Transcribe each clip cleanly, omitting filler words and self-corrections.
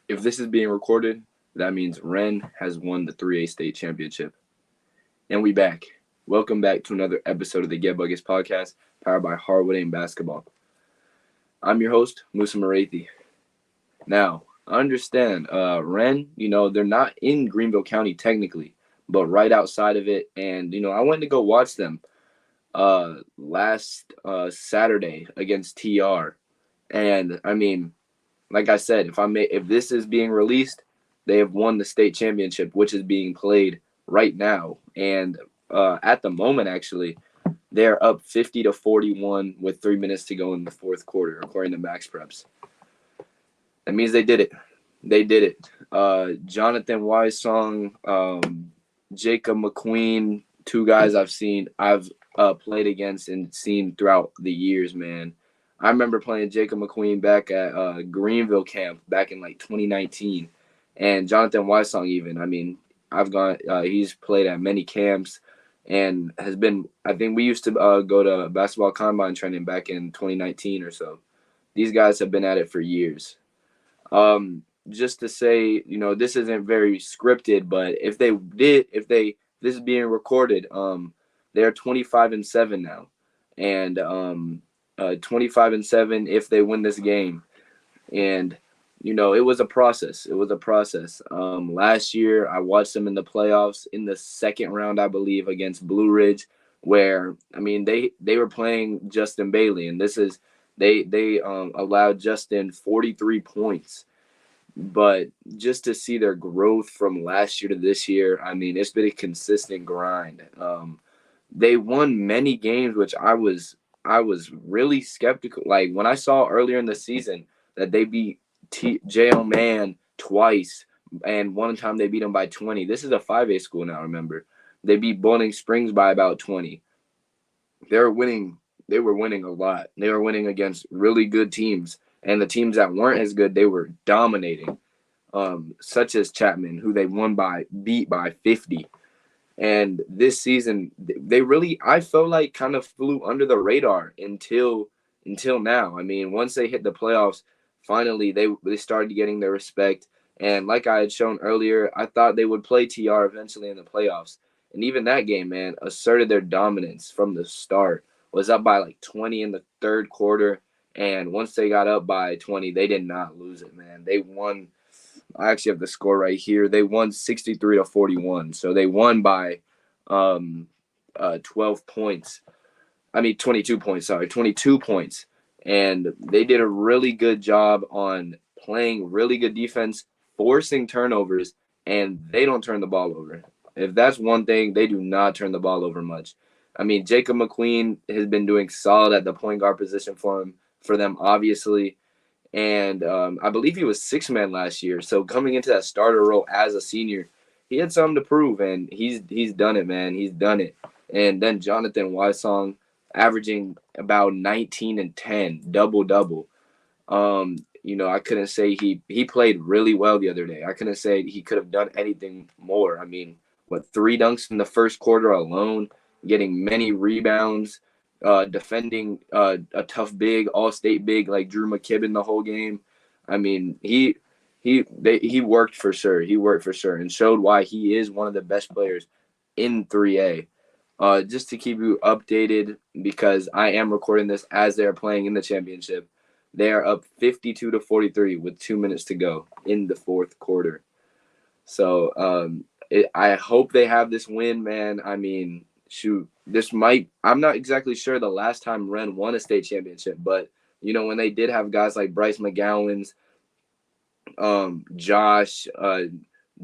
If this is being recorded, that means Wren has won the 3A state championship. And we back. Welcome back to another episode of the Get Buckets podcast, powered by Harwood Aim Basketball. I'm your host, Musa Marathi. Now, I understand, Wren, they're not in Greenville County technically, but right outside of it. And, I went to go watch them last Saturday against TR. And, like I said, if this is being released, they have won the state championship, which is being played right now. And at the moment, actually, they're up 50-41 with 3 minutes to go in the fourth quarter, according to Max Preps. That means they did it. They did it. Jonathan Wysong, Jacob McQueen, two guys I've played against and seen throughout the years, man. I remember playing Jacob McQueen back at Greenville camp back in like 2019, and Jonathan Wysong even. He's played at many camps and has been. I think we used to go to basketball combine training back in 2019 or so. These guys have been at it for years. Just to say, this isn't very scripted, but if this is being recorded, they're 25-7 now, and 25-7 if they win this game. And it was a process. It was a process. Last year I watched them in the playoffs in the second round, I believe, against Blue Ridge, where they were playing Justin Bailey, and they allowed Justin 43 points. But just to see their growth from last year to this year, it's been a consistent grind. They won many games, which I was really skeptical. Like when I saw earlier in the season that they beat J.O. Mann twice, and one time they beat them by 20. This is a 5A school now, remember. They beat Bowling Springs by about 20. They were winning a lot. They were winning against really good teams. And the teams that weren't as good, they were dominating, such as Chapman, who they beat by 50. And this season, I felt like kind of flew under the radar until now. Once they hit the playoffs, finally they started getting their respect. And like I had shown earlier, I thought they would play TR eventually in the playoffs. And even that game, man, asserted their dominance from the start. Was up by like 20 in the third quarter. And once they got up by 20, they did not lose it, man. They won. I actually have the score right here. They won 63-41. So they won by 12 points. 22 points, sorry. 22 points. And they did a really good job on playing really good defense, forcing turnovers, and they don't turn the ball over. If that's one thing, they do not turn the ball over much. Jacob McQueen has been doing solid at the point guard position for them, obviously. And I believe he was sixth man last year. So coming into that starter role as a senior, he had something to prove, and he's done it, man. He's done it. And then Jonathan Wysong averaging about 19 and 10, double-double. I couldn't say he played really well the other day. I couldn't say he could have done anything more. 3 dunks in the first quarter alone, getting many rebounds, defending a tough big, all-state big like Drew McKibben the whole game. He worked for sure. He worked for sure and showed why he is one of the best players in 3A. Just to keep you updated, because I am recording this as they're playing in the championship, they are up 52-43 with 2 minutes to go in the fourth quarter. So I hope they have this win, man. Shoot, I'm not exactly sure the last time Wren won a state championship, but when they did have guys like Bryce McGowan's, Josh,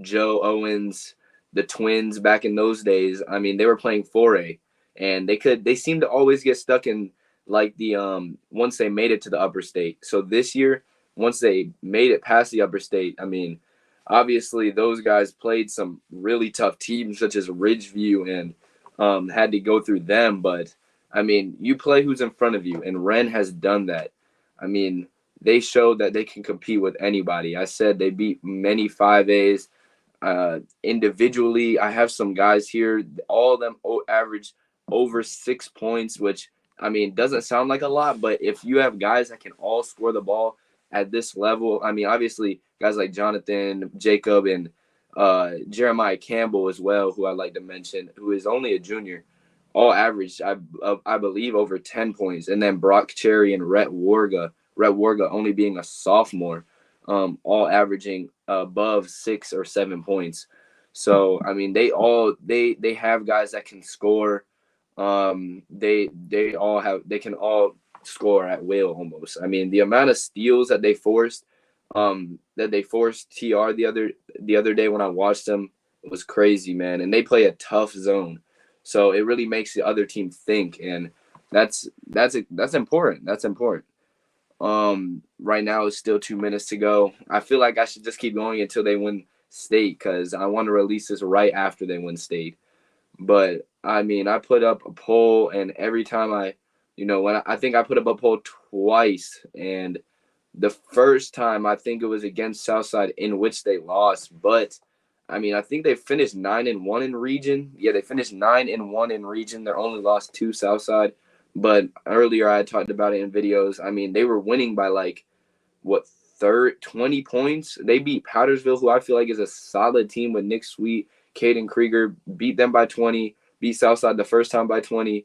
Joe Owens, the twins back in those days, they were playing 4A, and they seemed to always get stuck in like the once they made it to the upper state. So this year, once they made it past the upper state, obviously those guys played some really tough teams such as Ridgeview and had to go through them. But you play who's in front of you, and Wren has done that. They showed that they can compete with anybody. I said they beat many 5As. Individually, I have some guys here. All of them average over 6 points, which, doesn't sound like a lot. But if you have guys that can all score the ball at this level. I mean, obviously guys like Jonathan, Jacob, and Jeremiah Campbell as well, who I'd like to mention, who is only a junior, all averaged, I believe, over 10 points. And then Brock Cherry and Rhett Warga only being a sophomore, all averaging above 6 or 7 points. So I mean, they have guys that can score. They can all score at will almost. I mean, the amount of steals that they forced TR the other day when I watched them was crazy, man. And they play a tough zone, so it really makes the other team think, and that's important. That's important. Right now it's still 2 minutes to go. I feel like I should just keep going until they win state, because I want to release this right after they win state. But I mean, I put up a poll, and every time I think I put up a poll twice, and the first time I think it was against Southside, in which they lost. But I mean, I think they finished 9-1 in region. Yeah, they finished 9-1 in region. They're only lost to Southside. But earlier I talked about it in videos. I mean, they were winning by like what 20 points. They beat Powdersville, who I feel like is a solid team with Nick Sweet, Caden Krieger, beat them by 20, beat Southside the first time by 20,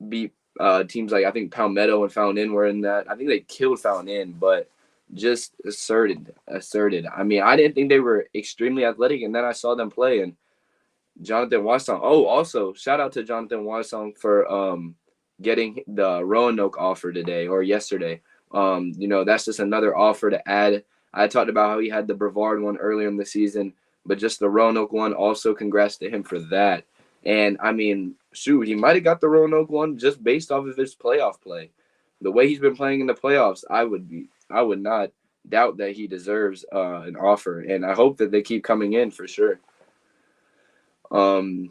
beat teams like I think Palmetto and Fountain Inn were in that. I think they killed Fountain Inn, but just asserted. I mean, I didn't think they were extremely athletic, and then I saw them play, and Jonathan Wasong. Oh, also shout out to Jonathan Wasong for getting the Roanoke offer today or yesterday. That's just another offer to add. I talked about how he had the Brevard one earlier in the season, but just the Roanoke one, also congrats to him for that. And I mean, shoot, he might have got the Roanoke one just based off of his playoff play. The way he's been playing in the playoffs, I would not doubt that he deserves an offer, and I hope that they keep coming in for sure. Who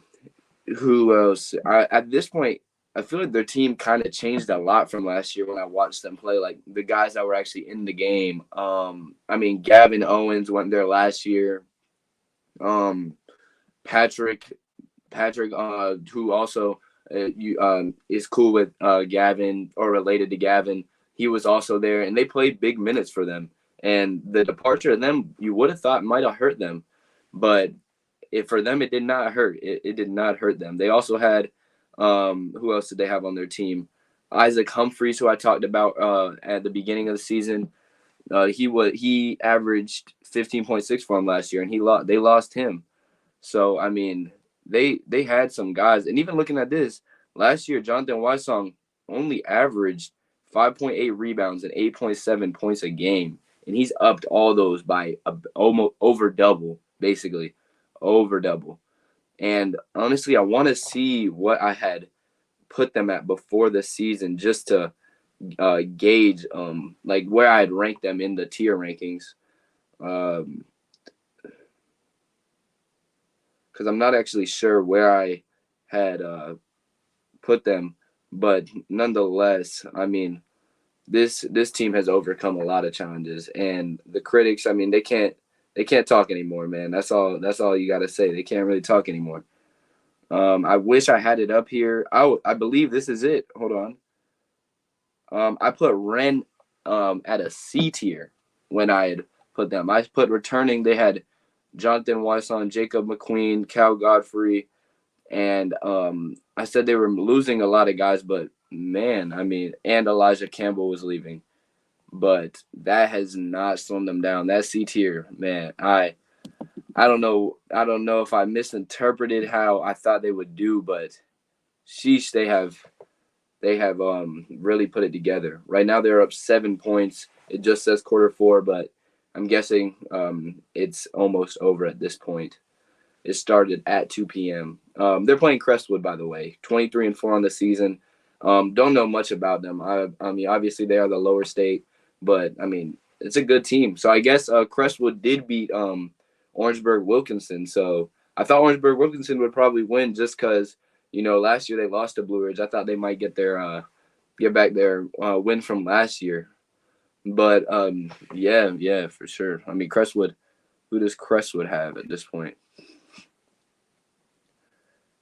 else? At this point, I feel like their team kind of changed a lot from last year when I watched them play. Like the guys that were actually in the game. I mean, Gavin Owens went there last year. Patrick, who also is cool with Gavin or related to Gavin. He was also there, and they played big minutes for them. And the departure of them, you would have thought might have hurt them, but for them it did not hurt. It did not hurt them. They also had who else did they have on their team? Isaac Humphreys, who I talked about at the beginning of the season. He averaged 15.6 for them last year, and they lost him. So I mean, they had some guys, and even looking at this last year, Jonathan Wysong only averaged 5.8 rebounds and 8.7 points a game, and he's upped all those by almost over double, basically over double. And honestly, I want to see what I had put them at before the season, just to gauge like where I had ranked them in the tier rankings. Because I'm not actually sure where I had put them, but nonetheless, I mean, this team has overcome a lot of challenges, and the critics, I mean, they can't talk anymore, man. That's all you got to say. They can't really talk anymore. I wish I had it up here. I believe this is it. Hold on. I put Wren at a C tier when I had put them. I put returning. They had Jonathan Wyson, Jacob McQueen, Cal Godfrey, and I said they were losing a lot of guys, but man, I mean, and Elijah Campbell was leaving, but that has not slowed them down. That C tier, man, I don't know if I misinterpreted how I thought they would do, but sheesh, they have really put it together. Right now they're up 7 points. It just says quarter 4, but I'm guessing it's almost over at this point. It started at 2 p.m. They're playing Crestwood, by the way, 23-4 on the season. Don't know much about them. I mean, obviously they are the lower state, but I mean, it's a good team. So I guess Crestwood did beat Orangeburg Wilkinson. So I thought Orangeburg Wilkinson would probably win just because, last year they lost to Blue Ridge. I thought they might get back their win from last year. But yeah, for sure. I mean, Crestwood, who does Crestwood have at this point?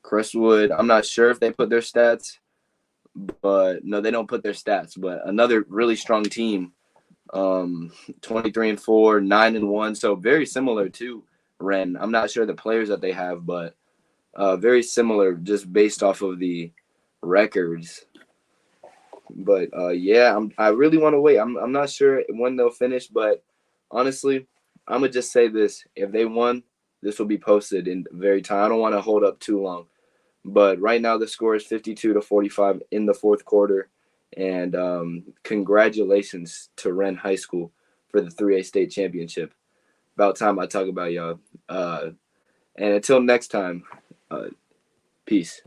Crestwood, I'm not sure if they put their stats, but no, they don't put their stats. But another really strong team. um, 23-4, 9-1. So very similar to Wren. I'm not sure the players that they have, but very similar just based off of the records. But yeah, I really want to wait. I'm not sure when they'll finish, but honestly, I'm gonna just say this: if they won, this will be posted in very time. I don't want to hold up too long, but right now the score is 52-45 in the fourth quarter, and congratulations to Wren High School for the 3A state championship. About time I talk about y'all. And until next time, uh, peace.